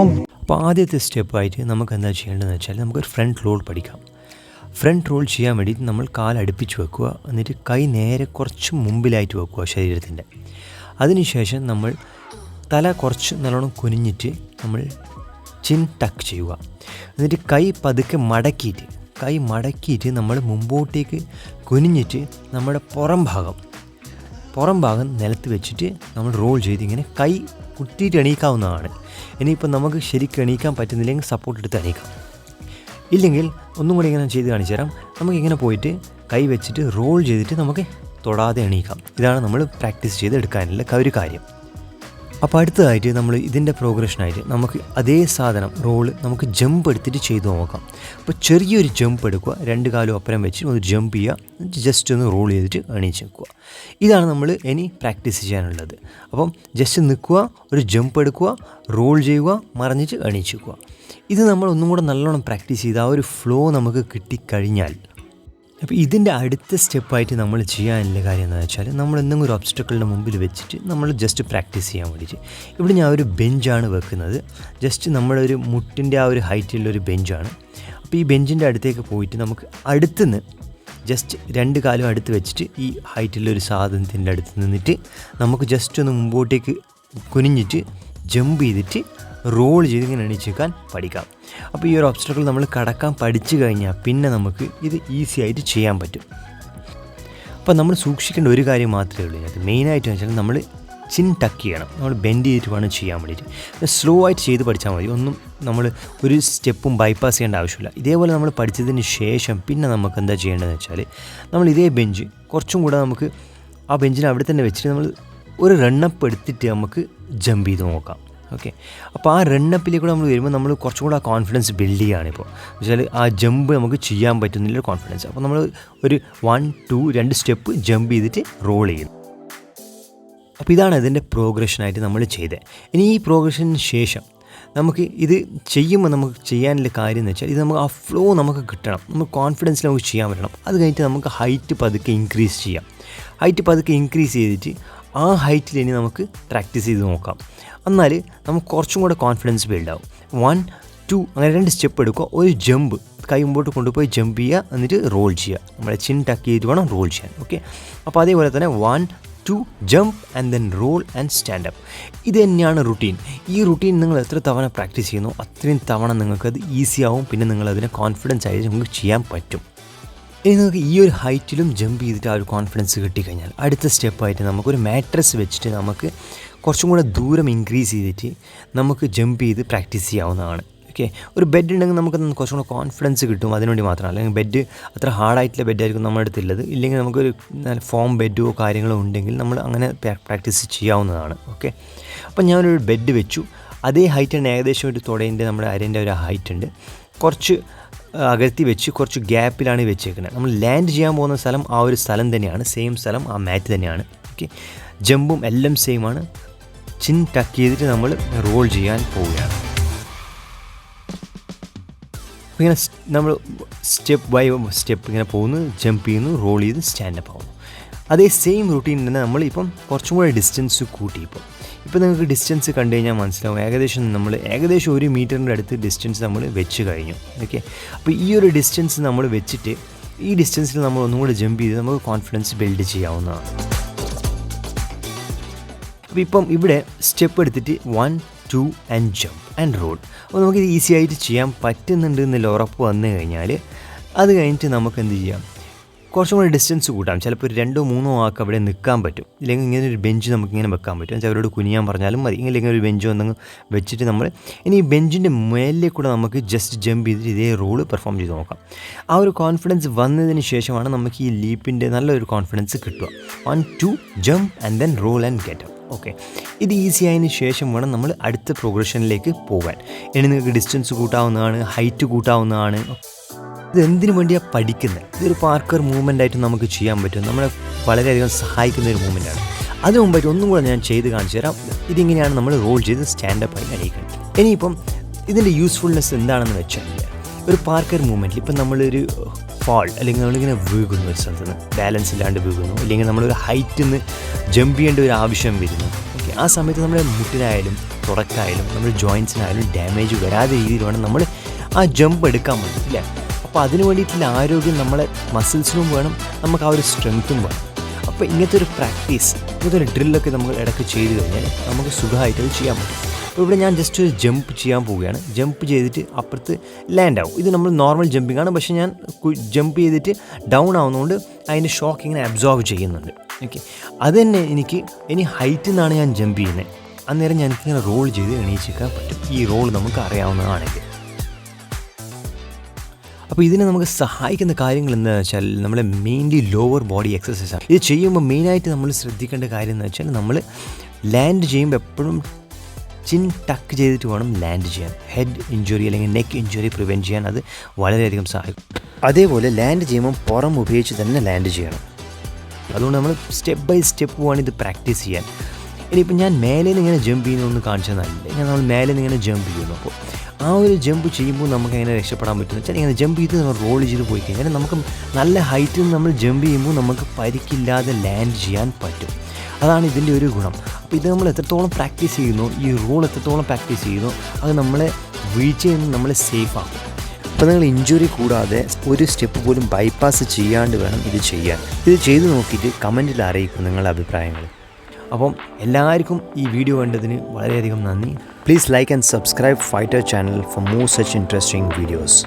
അപ്പോൾ ആദ്യത്തെ സ്റ്റെപ്പായിട്ട് നമുക്ക് എന്താ ചെയ്യേണ്ടതെന്ന് വെച്ചാൽ നമുക്കൊരു ഫ്രണ്ട് റോൾ പഠിക്കാം. ഫ്രണ്ട് റോൾ ചെയ്യാൻ വേണ്ടിയിട്ട് നമ്മൾ കാലടുപ്പിച്ച് വെക്കുക, എന്നിട്ട് കൈ നേരെ കുറച്ച് മുമ്പിലായിട്ട് വെക്കുക ശരീരത്തിൻ്റെ. അതിനുശേഷം നമ്മൾ തല കുറച്ച് നല്ലോണം കുനിഞ്ഞിട്ട് നമ്മൾ ചിൻ ടക്ക് ചെയ്യുക. എന്നിട്ട് കൈ പതുക്കെ മടക്കിയിട്ട് നമ്മൾ മുമ്പോട്ടേക്ക് കുനിഞ്ഞിട്ട് നമ്മുടെ പുറം ഭാഗം നിലത്ത് വെച്ചിട്ട് നമ്മൾ റോൾ ചെയ്ത് ഇങ്ങനെ കൈ കുത്തിയിട്ട് എണീക്കാവുന്നതാണ്. ഇനിയിപ്പോൾ നമുക്ക് ശരിക്കും എണീക്കാൻ പറ്റുന്നില്ലെങ്കിൽ സപ്പോർട്ട് എടുത്ത് എണീക്കാം. ഇല്ലെങ്കിൽ ഒന്നും കൂടി ഇങ്ങനെ ചെയ്ത് കാണിച്ചു തരാം. നമുക്കിങ്ങനെ പോയിട്ട് കൈ വെച്ചിട്ട് റോൾ ചെയ്തിട്ട് നമുക്ക് തൊടാതെ എണീക്കാം. ഇതാണ് നമ്മൾ പ്രാക്ടീസ് ചെയ്ത് എടുക്കാനുള്ള ഒരു കാര്യം. അപ്പോൾ അടുത്തതായിട്ട് നമ്മൾ ഇതിൻ്റെ പ്രോഗ്രഷനായിട്ട് നമുക്ക് അതേ സാധനം റോള് നമുക്ക് ജമ്പ് എടുത്തിട്ട് ചെയ്ത് നോക്കാം. അപ്പോൾ ചെറിയൊരു ജമ്പ് എടുക്കുക, 2 കാലും ഒപ്പരം വെച്ച് ഒന്ന് ജമ്പ് ചെയ്യുക, ജസ്റ്റ് ഒന്ന് റോൾ ചെയ്തിട്ട് എണീച്ച് നിൽക്കുക. ഇതാണ് നമ്മൾ ഇനി പ്രാക്ടീസ് ചെയ്യാനുള്ളത്. അപ്പം ജസ്റ്റ് നിൽക്കുക, ഒരു ജമ്പ് എടുക്കുക, റോൾ ചെയ്യുക, മറിഞ്ഞിട്ട് എണീച്ച് നിൽക്കുക. ഇത് നമ്മൾ ഒന്നും കൂടെ നല്ലോണം പ്രാക്ടീസ് ചെയ്ത് ആ ഒരു ഫ്ലോ നമുക്ക് കിട്ടിക്കഴിഞ്ഞാൽ, അപ്പോൾ ഇതിൻ്റെ അടുത്ത സ്റ്റെപ്പായിട്ട് നമ്മൾ ചെയ്യാനുള്ള കാര്യം എന്താണെന്ന് വെച്ചാൽ നമ്മൾ എന്തെങ്കിലും ഒരു ഒബ്സ്റ്റക്കിളിൻ്റെ മുമ്പിൽ വെച്ചിട്ട് നമ്മൾ ജസ്റ്റ് പ്രാക്ടീസ് ചെയ്യാൻ വേണ്ടിയിട്ട് ഇവിടെ ഞാൻ ഒരു ബെഞ്ചാണ് വെക്കുന്നത്. ജസ്റ്റ് നമ്മുടെ ഒരു മുട്ടിൻ്റെ ആ ഒരു ഹൈറ്റിലുള്ളൊരു ബെഞ്ചാണ്. അപ്പോൾ ഈ ബെഞ്ചിൻ്റെ അടുത്തേക്ക് പോയിട്ട് നമുക്ക് അടുത്തുനിന്ന് ജസ്റ്റ് 2 കാലും അടുത്ത് വെച്ചിട്ട് ഈ ഹൈറ്റിലൊരു സാധനത്തിൻ്റെ അടുത്ത് നിന്നിട്ട് നമുക്ക് ജസ്റ്റ് ഒന്ന് മുമ്പോട്ടേക്ക് കുനിഞ്ഞിട്ട് ജമ്പ് ചെയ്തിട്ട് റോൾ ചെയ്ത് ഇങ്ങനെ എണീച്ചേക്കാൻ പഠിക്കാം. അപ്പോൾ ഈ ഒരു ഒബ്സ്റ്റക്കിൾ നമ്മൾ കടക്കാൻ പഠിച്ചു കഴിഞ്ഞാൽ പിന്നെ നമുക്ക് ഇത് ഈസി ആയിട്ട് ചെയ്യാൻ പറ്റും. അപ്പോൾ നമ്മൾ സൂക്ഷിക്കേണ്ട ഒരു കാര്യം മാത്രമേ ഉള്ളൂ. അത് മെയിനായിട്ട് വെച്ചാൽ നമ്മൾ ചിൻ ടക്ക് ചെയ്യണം. നമ്മൾ ബെൻഡ് ചെയ്തിട്ട് വേണം ചെയ്യാൻ വേണ്ടിയിട്ട്. സ്ലോ ആയിട്ട് ചെയ്ത് പഠിച്ചാൽ മതി. ഒന്നും നമ്മൾ ഒരു സ്റ്റെപ്പും ബൈപ്പാസ് ചെയ്യേണ്ട ആവശ്യമില്ല. ഇതേപോലെ നമ്മൾ പഠിച്ചതിന് ശേഷം പിന്നെ നമുക്ക് എന്താ ചെയ്യേണ്ടതെന്ന് വെച്ചാൽ നമ്മൾ ഇതേ ബെഞ്ച് കുറച്ചും കൂടെ നമുക്ക് ആ ബെഞ്ചിനെ അവിടെ തന്നെ വെച്ചിട്ട് നമ്മൾ ഒരു റണ്ണപ്പ് എടുത്തിട്ട് നമുക്ക് ജമ്പ് ചെയ്ത് നോക്കാം. ഓക്കെ, അപ്പോൾ ആ റണ്ണപ്പിലേക്കൂടെ നമ്മൾ വരുമ്പോൾ നമ്മൾ കുറച്ചും കൂടെ ആ കോൺഫിഡൻസ് ബിൽഡ് ചെയ്യുകയാണ്. ഇപ്പോൾ വെച്ചാൽ ആ ജമ്പ് നമുക്ക് ചെയ്യാൻ പറ്റുന്നില്ല കോൺഫിഡൻസ്. അപ്പോൾ നമ്മൾ ഒരു 1, 2, 2 സ്റ്റെപ്പ് ജമ്പ് ചെയ്തിട്ട് റോൾ ചെയ്യുന്നു. അപ്പോൾ ഇതാണ് ഇതിൻ്റെ പ്രോഗ്രഷനായിട്ട് നമ്മൾ ചെയ്തത്. ഇനി ഈ പ്രോഗ്രഷന് ശേഷം നമുക്ക് ഇത് ചെയ്യുമ്പോൾ നമുക്ക് ചെയ്യാനുള്ള കാര്യം എന്ന് വെച്ചാൽ ഇത് നമുക്ക് ആ ഫ്ലോ നമുക്ക് കിട്ടണം, നമുക്ക് കോൺഫിഡൻസിൽ നമുക്ക് ചെയ്യാൻ പറ്റണം. അത് കഴിഞ്ഞിട്ട് നമുക്ക് ഹൈറ്റ് പതുക്കെ ഇൻക്രീസ് ചെയ്യാം. ഹൈറ്റ് പതുക്കെ ഇൻക്രീസ് ചെയ്തിട്ട് ആ ഹൈറ്റിൽ ഇനി നമുക്ക് പ്രാക്ടീസ് ചെയ്ത് നോക്കാം. എന്നാൽ നമുക്ക് കുറച്ചും കൂടെ കോൺഫിഡൻസ് ബിൽഡാവും. 1, 2 അങ്ങനെ 2 സ്റ്റെപ്പ് എടുക്കുക, ഒരു ജമ്പ് കൈ മുമ്പോട്ട് കൊണ്ടുപോയി ജമ്പ് ചെയ്യുക, എന്നിട്ട് റോൾ ചെയ്യുക. നമ്മളെ ചിൻ ടക്ക് ചെയ്തിട്ട് വേണം റോൾ ചെയ്യാൻ. ഓക്കെ, അപ്പോൾ അതേപോലെ തന്നെ 1, 2 jump and then roll and stand up. ഇത് തന്നെയാണ് റുട്ടീൻ. ഈ റുട്ടീൻ നിങ്ങൾ എത്ര തവണ പ്രാക്ടീസ് ചെയ്യുന്നു അത്രയും തവണ നിങ്ങൾക്കത് ഈസി ആവും. പിന്നെ നിങ്ങളതിനെ കോൺഫിഡൻസ് ആയിട്ട് നിങ്ങൾക്ക് ചെയ്യാൻ പറ്റും. ഇനി നിങ്ങൾക്ക് ഈ ഒരു ഹൈറ്റിലും ജമ്പ് ചെയ്തിട്ട് ആ ഒരു കോൺഫിഡൻസ് കിട്ടിക്കഴിഞ്ഞാൽ അടുത്ത സ്റ്റെപ്പായിട്ട് നമുക്കൊരു മാട്രസ് വെച്ചിട്ട് നമുക്ക് കുറച്ചും കൂടെ ദൂരം ഇൻക്രീസ് ചെയ്തിട്ട് നമുക്ക് ജമ്പ് ചെയ്ത് പ്രാക്ടീസ് ചെയ്യാവുന്നതാണ്. ഓക്കെ, ഒരു ബെഡ് ഉണ്ടെങ്കിൽ നമുക്ക് കുറച്ചും കൂടെ കോൺഫിഡൻസ് കിട്ടും. അതിനുവേണ്ടി മാത്രമല്ല, അല്ലെങ്കിൽ ബെഡ് അത്ര ഹാർഡായിട്ടുള്ള ബെഡായിരിക്കും നമ്മുടെ അടുത്തുള്ളത്. ഇല്ലെങ്കിൽ നമുക്കൊരു നല്ല ഫോം ബെഡോ കാര്യങ്ങളോ ഉണ്ടെങ്കിൽ നമ്മൾ അങ്ങനെ പ്രാക്ടീസ് ചെയ്യാവുന്നതാണ്. ഓക്കെ, അപ്പം ഞാനൊരു ബെഡ് വെച്ചു. അതേ ഹൈറ്റ് ഉണ്ട്, ഏകദേശം ഒരു തുടേൻ്റെ നമ്മുടെ അരേൻ്റെ ഒരു ഹൈറ്റ് ഉണ്ട്. കുറച്ച് അകത്തി വെച്ച് കുറച്ച് ഗ്യാപ്പിലാണ് വെച്ചേക്കുന്നത്. നമ്മൾ ലാൻഡ് ചെയ്യാൻ പോകുന്ന സ്ഥലം ആ ഒരു സ്ഥലം തന്നെയാണ്, സെയിം സ്ഥലം, ആ മാറ്റ് തന്നെയാണ്. ഓക്കെ, ജമ്പും എല്ലാം സെയിമാണ്. ചിൻ ടക്ക് ചെയ്തിട്ട് നമ്മൾ റോൾ ചെയ്യാൻ പോവുകയാണ്. ഇങ്ങനെ നമ്മൾ സ്റ്റെപ്പ് ബൈ സ്റ്റെപ്പ് ഇങ്ങനെ പോകുന്നു, ജമ്പ് ചെയ്യുന്നു, റോൾ ചെയ്ത് സ്റ്റാൻഡപ്പ് ആവുന്നു. അതേ സെയിം റൂട്ടീൻ തന്നെ നമ്മളിപ്പം കുറച്ചും കൂടെ ഡിസ്റ്റൻസ് കൂട്ടി. ഇപ്പോൾ നിങ്ങൾക്ക് ഡിസ്റ്റൻസ് കണ്ടു കഴിഞ്ഞാൽ മനസ്സിലാവും. ഏകദേശം 1 മീറ്ററിൻ്റെ അടുത്ത് ഡിസ്റ്റൻസ് നമ്മൾ വെച്ച് കഴിഞ്ഞു. ഓക്കെ, അപ്പോൾ ഈ ഒരു ഡിസ്റ്റൻസ് നമ്മൾ വെച്ചിട്ട് ഈ ഡിസ്റ്റൻസിൽ നമ്മൾ ഒന്നും കൂടെ ജമ്പ് ചെയ്ത് നമുക്ക് കോൺഫിഡൻസ് ബിൽഡ് ചെയ്യാവുന്നതാണ്. അപ്പോൾ ഇപ്പം ഇവിടെ സ്റ്റെപ്പ് എടുത്തിട്ട് 1, 2 ആൻഡ് ജമ്പ് ആൻഡ് റോൾ. അപ്പോൾ നമുക്കിത് ഈസി ആയിട്ട് ചെയ്യാൻ പറ്റുന്നുണ്ട് എന്നുള്ള ഉറപ്പ് വന്നു കഴിഞ്ഞാൽ അത് കഴിഞ്ഞിട്ട് നമുക്ക് എന്ത് ചെയ്യാം, കുറച്ചും കൂടി ഡിസ്റ്റൻസ് കൂട്ടാം. ചിലപ്പോൾ 2, 3 ആൾക്ക് അവിടെ നിൽക്കാൻ പറ്റും. ഇല്ലെങ്കിൽ ഇങ്ങനെ ഒരു ബെഞ്ച് നമുക്കിങ്ങനെ വെക്കാൻ പറ്റും. എന്നുവെച്ചാൽ അവരോട് കുനിയാൻ പറഞ്ഞാലും മതി. ഇല്ലെങ്കിൽ ഒരു ബെഞ്ചോ എന്തെങ്കിലും വെച്ചിട്ട് നമ്മൾ ഇനി ഈ ബെഞ്ചിൻ്റെ മേലിലേക്ക് കൂടെ നമുക്ക് ജസ്റ്റ് ജമ്പ് ചെയ്തിട്ട് ഇതേ റോള് പെർഫോം ചെയ്ത് നോക്കാം. ആ ഒരു കോൺഫിഡൻസ് വന്നതിന് ശേഷമാണ് നമുക്ക് ഈ ലീപ്പിൻ്റെ നല്ലൊരു കോൺഫിഡൻസ് കിട്ടുക. 1, 2 jump and then roll and get up. Okay, ഇത് ഈസി ആയതിന് ശേഷം വേണം നമ്മൾ അടുത്ത പ്രോഗ്രഷനിലേക്ക് പോകാൻ. ഇനി നിങ്ങൾക്ക് ഡിസ്റ്റൻസ് കൂട്ടാവുന്നതാണ്, ഹൈറ്റ് കൂട്ടാവുന്നതാണ്. ഇത് എന്തിനു വേണ്ടിയാണ് പഠിക്കുന്നത്? ഇതൊരു പാർക്കർ മൂവ്മെൻ്റ് ആയിട്ട് നമുക്ക് ചെയ്യാൻ പറ്റും. നമ്മളെ വളരെയധികം സഹായിക്കുന്ന ഒരു മൂവ്മെൻറ്റാണ്. അതിന് മുമ്പായിട്ട് ഒന്നും കൂടെ ഞാൻ ചെയ്ത് കാണിച്ചു തരാം. ഇതിങ്ങനെയാണ് നമ്മൾ റോൾ ചെയ്ത് സ്റ്റാൻഡപ്പ് ആയി എണീക്കുന്നത്. ഇനിയിപ്പം ഇതിൻ്റെ യൂസ്ഫുൾനെസ് എന്താണെന്ന് വെച്ചാൽ ഒരു പാർക്കർ മൂവ്മെൻറ്റിൽ ഇപ്പം നമ്മളൊരു ഫാൾ അല്ലെങ്കിൽ നമ്മളിങ്ങനെ വീകുന്നു, ഒരു സ്ഥലത്ത് നിന്ന് ബാലൻസ് ഇല്ലാണ്ട് വീകുന്നു, അല്ലെങ്കിൽ നമ്മളൊരു ഹൈറ്റിൽ നിന്ന് ജമ്പ് ചെയ്യേണ്ട ഒരു ആവശ്യം വരുന്നു. ഓക്കെ, ആ സമയത്ത് നമ്മുടെ മുട്ടിനായാലും തുടക്കായാലും നമ്മുടെ ജോയിൻസിനായാലും ഡാമേജ് വരാതെ രീതിയിൽ വേണം നമ്മൾ ആ ജമ്പ് എടുക്കാൻ വേണ്ടി ഇല്ലേ. അപ്പോൾ അതിന് വേണ്ടിയിട്ടുള്ള ആരോഗ്യം നമ്മളെ മസിൽസിനും വേണം, നമുക്ക് ആ ഒരു സ്ട്രെങ്ത്തും വേണം. അപ്പോൾ ഇങ്ങനത്തെ ഒരു പ്രാക്ടീസ്, ഇങ്ങനത്തെ ഒരു ഡ്രില്ലൊക്കെ നമ്മൾ ഇടയ്ക്ക് ചെയ്ത് കഴിഞ്ഞാൽ നമുക്ക് സുഖമായിട്ട് അത് ചെയ്യാൻ പറ്റും. അപ്പോൾ ഇവിടെ ഞാൻ ജസ്റ്റ് ഒരു ജമ്പ് ചെയ്യാൻ പോവുകയാണ്. ജമ്പ് ചെയ്തിട്ട് അപ്പുറത്ത് ലാൻഡ് ആവും. ഇത് നമ്മൾ നോർമൽ ജമ്പിങ് ആണ്, പക്ഷേ ഞാൻ ജമ്പ് ചെയ്തിട്ട് ഡൗൺ ആവുന്നതുകൊണ്ട് അതിൻ്റെ ഷോക്ക് ഇങ്ങനെ അബ്സോർബ് ചെയ്യുന്നുണ്ട്. ഓക്കെ, അത് തന്നെ എനിക്ക് ഇനി ഹൈറ്റിൽ നിന്നാണ് ഞാൻ ജമ്പ് ചെയ്യുന്നത്, അന്നേരം ഞാൻ എനിക്കിങ്ങനെ റോൾ ചെയ്ത് എണീച്ചിരിക്കാൻ പറ്റും. ഈ റോൾ നമുക്ക് അറിയാവുന്നതാണെങ്കിൽ. അപ്പോൾ ഇതിനെ നമുക്ക് സഹായിക്കുന്ന കാര്യങ്ങൾ എന്താണെന്ന് വെച്ചാൽ നമ്മളെ മെയിൻലി ലോവർ ബോഡി എക്സസൈസാണ്. ഇത് ചെയ്യുമ്പോൾ മെയിനായിട്ട് നമ്മൾ ശ്രദ്ധിക്കേണ്ട കാര്യം എന്ന് വെച്ചാൽ നമ്മൾ ലാൻഡ് ചെയ്യുമ്പോൾ എപ്പോഴും ചിൻ ടക്ക് ചെയ്തിട്ട് വേണം ലാൻഡ് ചെയ്യാൻ. ഹെഡ് ഇഞ്ചുറി അല്ലെങ്കിൽ നെക്ക് ഇഞ്ചുറി പ്രിവെൻറ്റ് ചെയ്യാൻ അത് വളരെയധികം സഹായിക്കും. അതേപോലെ ലാൻഡ് ചെയ്യുമ്പോൾ പുറം ഉപയോഗിച്ച് തന്നെ ലാൻഡ് ചെയ്യണം. അതുകൊണ്ട് നമ്മൾ സ്റ്റെപ്പ് ബൈ സ്റ്റെപ്പ് പോവാണ് ഇത് പ്രാക്ടീസ് ചെയ്യാൻ. ഇനിയിപ്പോൾ ഞാൻ മേലെ നിന്ന് ഇങ്ങനെ ജമ്പ് ചെയ്യുന്നതൊന്നും കാണിച്ചു തന്നില്ല. നമ്മൾ മേലെ നിന്ന് ഇങ്ങനെ ജമ്പ് ചെയ്യുന്നു. അപ്പോൾ ആ ഒരു ജമ്പ് ചെയ്യുമ്പോൾ നമുക്ക് എങ്ങനെ രക്ഷപ്പെടാൻ പറ്റുമെന്ന് വെച്ചാൽ ഇങ്ങനെ ജമ്പ് ചെയ്ത് നമ്മൾ റോൾ ചെയ്ത് പോയി കഴിഞ്ഞാൽ നമുക്ക് നല്ല ഹൈറ്റിൽ നിന്ന് നമ്മൾ ജമ്പ് ചെയ്യുമ്പോൾ നമുക്ക് പരിക്കില്ലാതെ ലാൻഡ് ചെയ്യാൻ പറ്റും. അതാണ് ഇതിൻ്റെ ഒരു ഗുണം. അപ്പോൾ ഇത് നമ്മൾ എത്രത്തോളം പ്രാക്ടീസ് ചെയ്യുന്നു, ഈ റോൾ എത്രത്തോളം പ്രാക്ടീസ് ചെയ്യുന്നു, അത് നമ്മളെ വീഴ്ചയിൽ നിന്ന് നമ്മളെ സേഫ് ആക്കും. അപ്പോൾ നിങ്ങൾ ഇഞ്ചുറി കൂടാതെ ഒരു സ്റ്റെപ്പ് പോലും ബൈപ്പാസ് ചെയ്യാണ്ട് വേണം ഇത് ചെയ്യാൻ. ഇത് ചെയ്ത് നോക്കിയിട്ട് കമൻറ്റിൽ അറിയിക്കും നിങ്ങളുടെ അഭിപ്രായങ്ങൾ. അപ്പം എല്ലാവർക്കും ഈ വീഡിയോ കണ്ടതിന് വളരെയധികം നന്ദി. Please like and subscribe fighter channel for more such interesting videos.